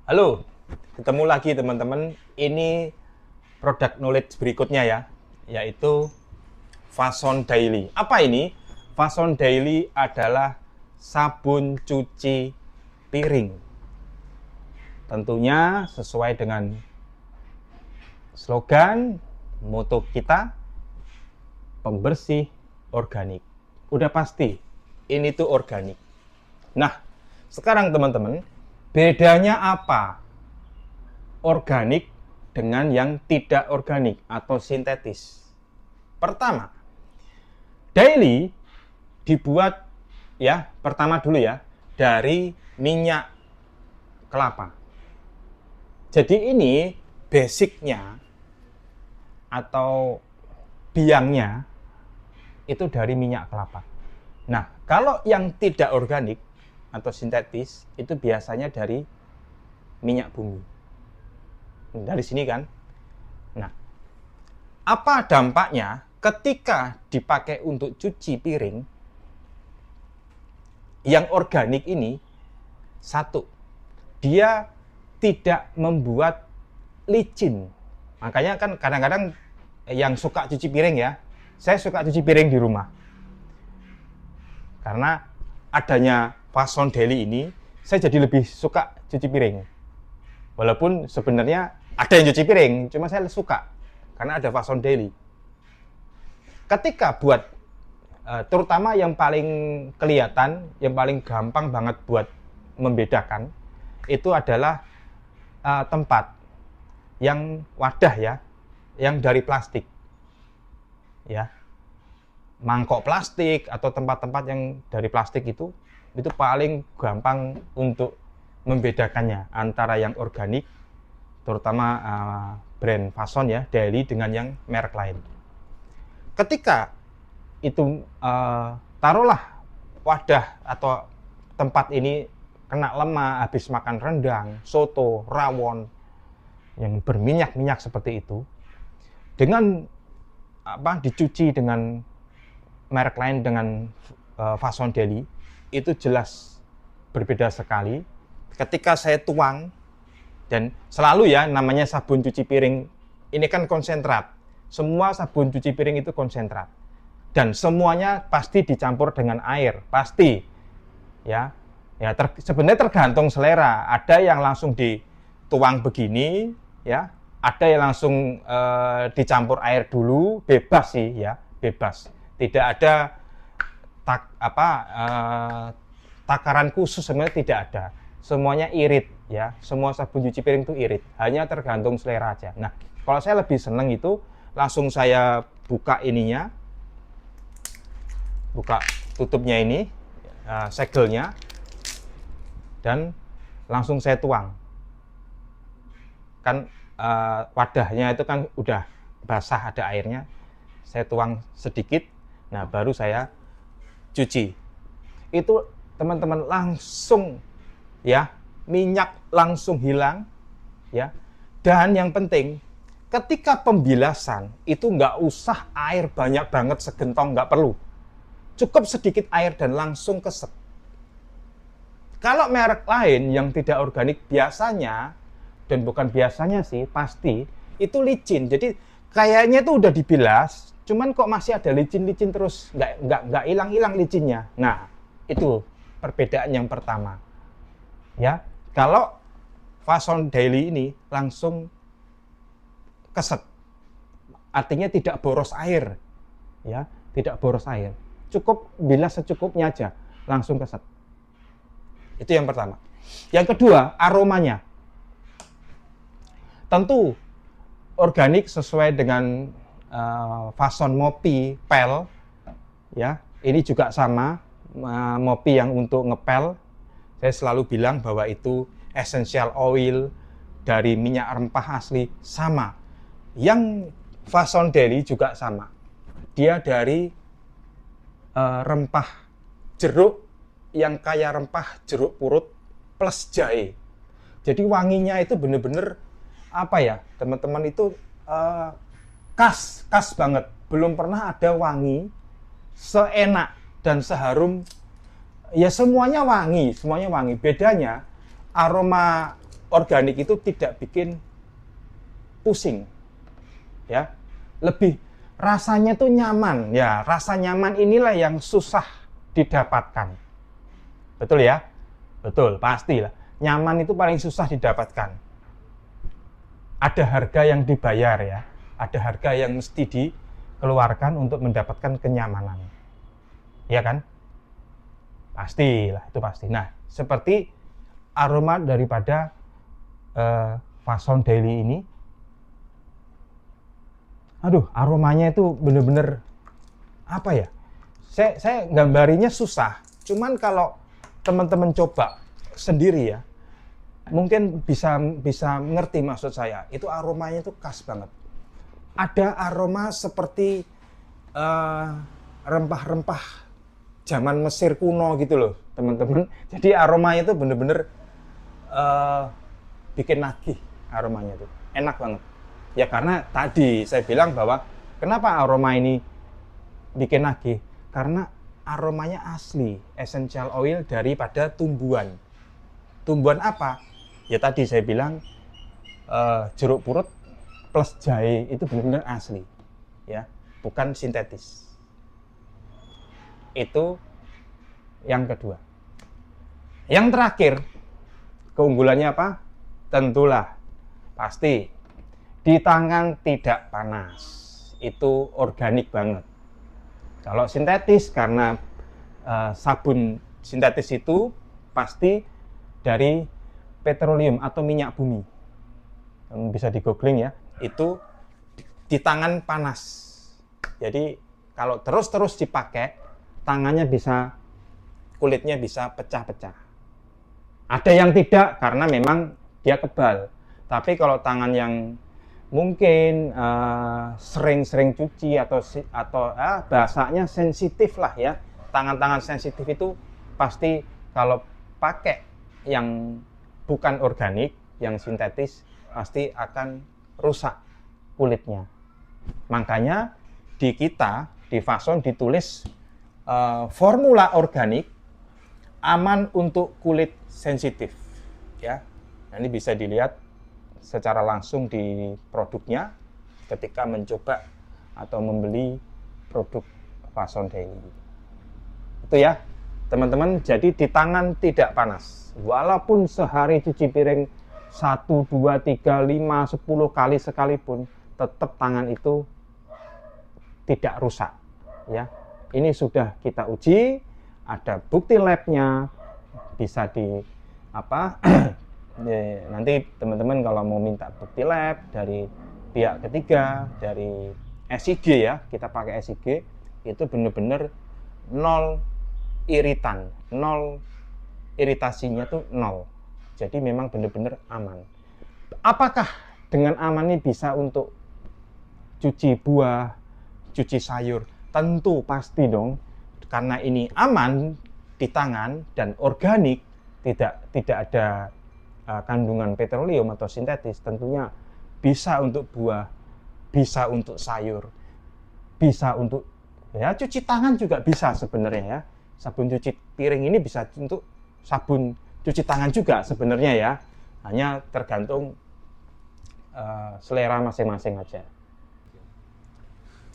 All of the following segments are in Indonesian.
Halo, ketemu lagi teman-teman. Ini produk knowledge berikutnya ya, yaitu Fason Daily. Apa ini? Fason Daily adalah sabun cuci piring. Tentunya sesuai dengan slogan moto kita, pembersih organik. Udah pasti, ini tuh organik. Nah, sekarang teman-teman, bedanya apa organik dengan yang tidak organik atau sintetis? Pertama, daily dibuat ya, pertama dulu ya, dari minyak kelapa. Jadi ini basicnya atau biangnya itu dari minyak kelapa. Nah, kalau yang tidak organik atau sintetis itu biasanya dari minyak bumi. Dari sini kan. Nah, apa dampaknya ketika dipakai untuk cuci piring? Yang organik ini, satu, dia tidak membuat licin. Makanya kan kadang-kadang yang suka cuci piring ya, saya suka cuci piring di rumah. Karena adanya Fason Daily ini, saya jadi lebih suka cuci piring. Walaupun sebenarnya ada yang cuci piring, cuma saya suka karena ada Fason Daily. Ketika buat terutama yang paling kelihatan, yang paling gampang banget buat membedakan itu adalah tempat yang wadah ya, yang dari plastik. Ya. Mangkok plastik atau tempat-tempat yang dari plastik itu paling gampang untuk membedakannya antara yang organik, terutama brand Fason ya, Daily dengan yang merek lain. Ketika itu taruhlah wadah atau tempat ini kena lemah habis makan rendang, soto, rawon yang berminyak-minyak seperti itu, dengan dicuci dengan merek lain dengan Fason Daily, itu jelas berbeda sekali. Ketika saya tuang, dan selalu ya namanya sabun cuci piring ini kan konsentrat. Semua sabun cuci piring itu konsentrat. Dan semuanya pasti dicampur dengan air, pasti. Ya. Sebenarnya tergantung selera. Ada yang langsung dituang begini, ya. Ada yang langsung dicampur air dulu, bebas sih ya, bebas. Tidak ada takaran khusus, sebenarnya tidak ada. Semuanya irit ya, semua sabun cuci piring itu irit, hanya tergantung selera aja. Nah, kalau saya lebih seneng itu langsung saya buka ininya, buka tutupnya ini, segelnya, dan langsung saya tuang. Kan wadahnya itu kan udah basah, ada airnya, saya tuang sedikit, nah baru saya cuci. Itu teman-teman langsung ya, minyak langsung hilang ya. Dan yang penting, ketika pembilasan itu nggak usah air banyak banget segentong, nggak perlu. Cukup sedikit air dan langsung keset. Kalau merek lain yang tidak organik biasanya, dan bukan biasanya sih, pasti itu licin. Jadi kayaknya itu udah dibilas, cuman kok masih ada licin-licin terus, nggak hilang-hilang licinnya. Nah, itu perbedaan yang pertama. Ya, kalau Fason Daily ini langsung keset, artinya tidak boros air, ya, tidak boros air. Cukup bilas secukupnya aja, langsung keset. Itu yang pertama. Yang kedua, aromanya. Tentu organik sesuai dengan Fason Mopi Pel, ya. Ini juga sama, Mopi yang untuk ngepel. Saya selalu bilang bahwa itu essential oil dari minyak rempah asli, sama. Yang Fason Daily juga sama. Dia dari rempah jeruk yang kaya rempah jeruk purut plus jahe. Jadi wanginya itu bener-bener apa ya, teman-teman, itu khas banget. Belum pernah ada wangi seenak dan seharum. Ya semuanya wangi. Bedanya aroma organik itu tidak bikin pusing, ya, lebih rasanya tuh nyaman, ya. Rasa nyaman inilah yang susah didapatkan, betul ya, betul, pastilah. Nyaman itu paling susah didapatkan. Ada harga yang dibayar, ya, ada harga yang mesti dikeluarkan untuk mendapatkan kenyamanan, ya kan? Pastilah, itu pasti. Nah, seperti aroma daripada Fason Daily ini, aduh, aromanya itu bener-bener apa ya? Saya gambarinya susah. Cuman kalau teman-teman coba sendiri ya, mungkin bisa ngerti maksud saya. Itu aromanya itu khas banget. Ada aroma seperti rempah-rempah zaman Mesir kuno gitu loh, teman-teman. Jadi aromanya itu bener-bener bikin nagih, aromanya tuh enak banget. Ya karena tadi saya bilang bahwa kenapa aroma ini bikin nagih? Karena aromanya asli, essential oil daripada tumbuhan. Tumbuhan apa? Ya tadi saya bilang jeruk purut plus jahe itu benar-benar asli, ya, bukan sintetis. Itu yang kedua. Yang terakhir, keunggulannya apa? Tentulah pasti di tangan tidak panas. Itu organik banget. Kalau sintetis, karena sabun sintetis itu pasti dari petroleum atau minyak bumi. Bisa di googling ya. Itu di tangan panas. Jadi kalau terus-terus dipakai, tangannya bisa, kulitnya bisa pecah-pecah. Ada yang tidak karena memang dia kebal. Tapi kalau tangan yang mungkin sering-sering cuci atau bahasanya sensitif lah ya, tangan-tangan sensitif itu pasti kalau pakai yang bukan organik, yang sintetis, pasti akan rusak kulitnya. Makanya di kita, di Fason ditulis formula organik aman untuk kulit sensitif, ya. Nah, ini bisa dilihat secara langsung di produknya ketika mencoba atau membeli produk Fason Daily. Itu ya, teman-teman. Jadi di tangan tidak panas. Walaupun sehari cuci piring 1, 2, 3, 5, 10 kali sekalipun, tetap tangan itu tidak rusak, ya. Ini sudah kita uji, ada bukti labnya, bisa di nanti teman-teman kalau mau minta bukti lab dari pihak ketiga, dari SIG ya, kita pakai SIG, itu benar-benar nol iritan, nol iritasinya tuh nol. Jadi memang benar-benar aman. Apakah dengan aman ini bisa untuk cuci buah, cuci sayur? Tentu pasti dong, karena ini aman di tangan dan organik, tidak ada kandungan petroleum atau sintetis, tentunya bisa untuk buah, bisa untuk sayur, bisa untuk, ya, cuci tangan juga bisa sebenarnya ya. Sabun cuci piring ini bisa untuk sabun cuci tangan juga sebenarnya ya. Hanya tergantung selera masing-masing aja.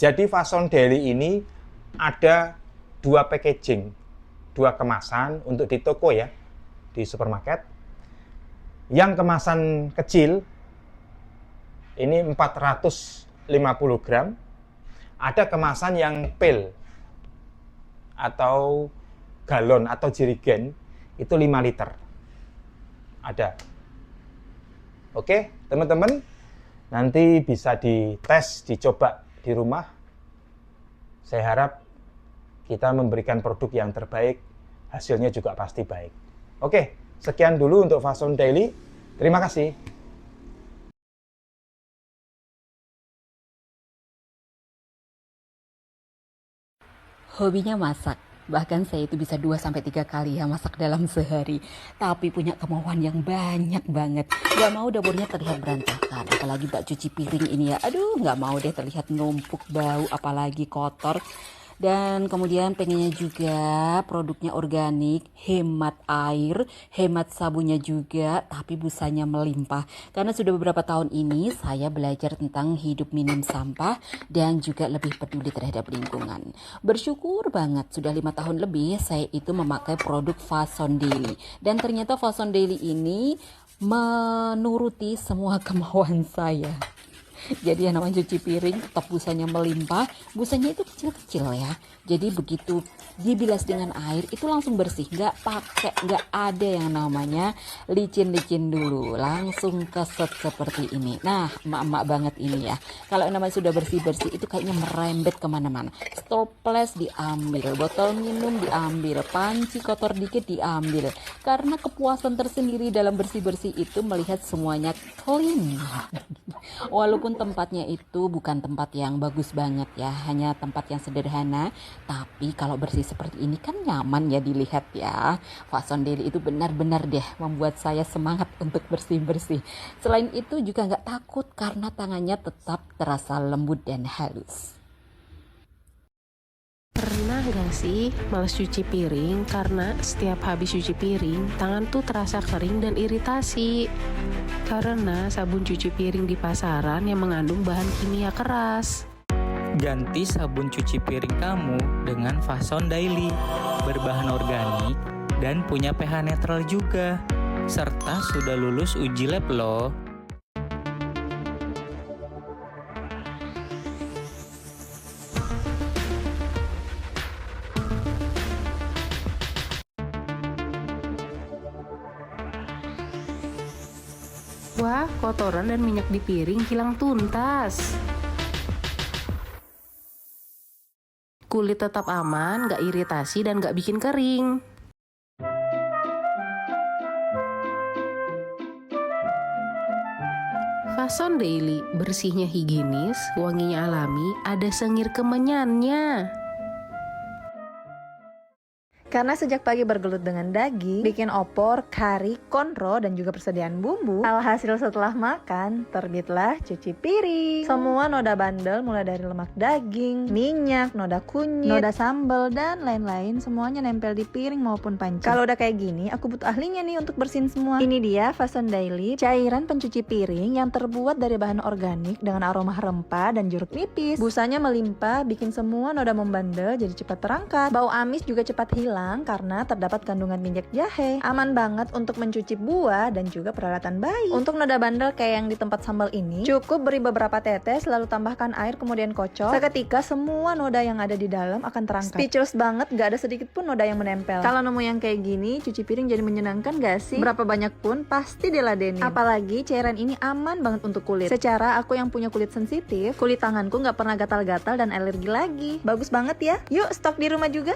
Jadi Fason Daily ini ada 2 packaging, 2 kemasan untuk di toko ya, di supermarket. Yang kemasan kecil ini 450 gram. Ada kemasan yang pil atau galon atau jerigen, itu 5 liter. Ada. Oke, teman-teman, nanti bisa dites, dicoba di rumah. Saya harap kita memberikan produk yang terbaik, hasilnya juga pasti baik. Oke, sekian dulu untuk Fason Daily. Terima kasih. Hobinya masak. Bahkan saya itu bisa 2-3 kali ya masak dalam sehari. Tapi punya kemauan yang banyak banget. Gak mau dapurnya terlihat berantakan. Apalagi bak cuci piring ini ya. Aduh, gak mau deh terlihat numpuk bau, apalagi kotor. Dan kemudian pengennya juga produknya organik, hemat air, hemat sabunnya juga, tapi busanya melimpah. Karena sudah beberapa tahun ini saya belajar tentang hidup minim sampah dan juga lebih peduli terhadap lingkungan. Bersyukur banget sudah 5 tahun lebih saya itu memakai produk Fason Daily. Dan ternyata Fason Daily ini menuruti semua kemauan saya. Jadi yang namanya cuci piring tetap busanya melimpah, busanya itu kecil-kecil ya. Jadi begitu dibilas dengan air itu langsung bersih, nggak ada yang namanya licin-licin dulu, langsung keset seperti ini. Nah, emak-emak banget ini ya. Kalau namanya sudah bersih-bersih itu kayaknya merembet kemana-mana. Toples diambil, botol minum diambil, panci kotor dikit diambil. Karena kepuasan tersendiri dalam bersih-bersih itu melihat semuanya clean. Walaupun tempatnya itu bukan tempat yang bagus banget ya, hanya tempat yang sederhana, tapi kalau bersih seperti ini kan nyaman ya dilihat ya. Fason Daily itu benar-benar deh membuat saya semangat untuk bersih-bersih. Selain itu juga nggak takut karena tangannya tetap terasa lembut dan halus. Pernah gak sih males cuci piring karena setiap habis cuci piring tangan tuh terasa kering dan iritasi? Karena sabun cuci piring di pasaran yang mengandung bahan kimia keras. Ganti sabun cuci piring kamu dengan Fason Daily. Berbahan organik dan punya pH netral juga. Serta sudah lulus uji lab loh. Wah, kotoran dan minyak di piring hilang tuntas. Kulit tetap aman, gak iritasi dan gak bikin kering. Fason Daily, bersihnya higienis, wanginya alami, ada sengir kemenyannya. Karena sejak pagi bergelut dengan daging, bikin opor, kari, konro, dan juga persediaan bumbu, alhasil setelah makan, terbitlah cuci piring. Semua noda bandel mulai dari lemak daging, minyak, noda kunyit, noda sambal, dan lain-lain semuanya nempel di piring maupun panci. Kalau udah kayak gini, aku butuh ahlinya nih untuk bersihin semua. Ini dia Fason Daily, cairan pencuci piring yang terbuat dari bahan organik dengan aroma rempah dan jeruk nipis. Busanya melimpah, bikin semua noda membandel jadi cepat terangkat. Bau amis juga cepat hilang karena terdapat kandungan minyak jahe. Aman banget untuk mencuci buah dan juga peralatan bayi. Untuk noda bandel kayak yang di tempat sambal ini, cukup beri beberapa tetes lalu tambahkan air kemudian kocok. Seketika semua noda yang ada di dalam akan terangkat. Speechless banget, gak ada sedikit pun noda yang menempel. Kalau nemu yang kayak gini, cuci piring jadi menyenangkan gak sih? Berapa banyak pun pasti diladenin. Apalagi cairan ini aman banget untuk kulit. Secara aku yang punya kulit sensitif, kulit tanganku gak pernah gatal-gatal dan alergi lagi. Bagus banget ya. Yuk stok di rumah juga.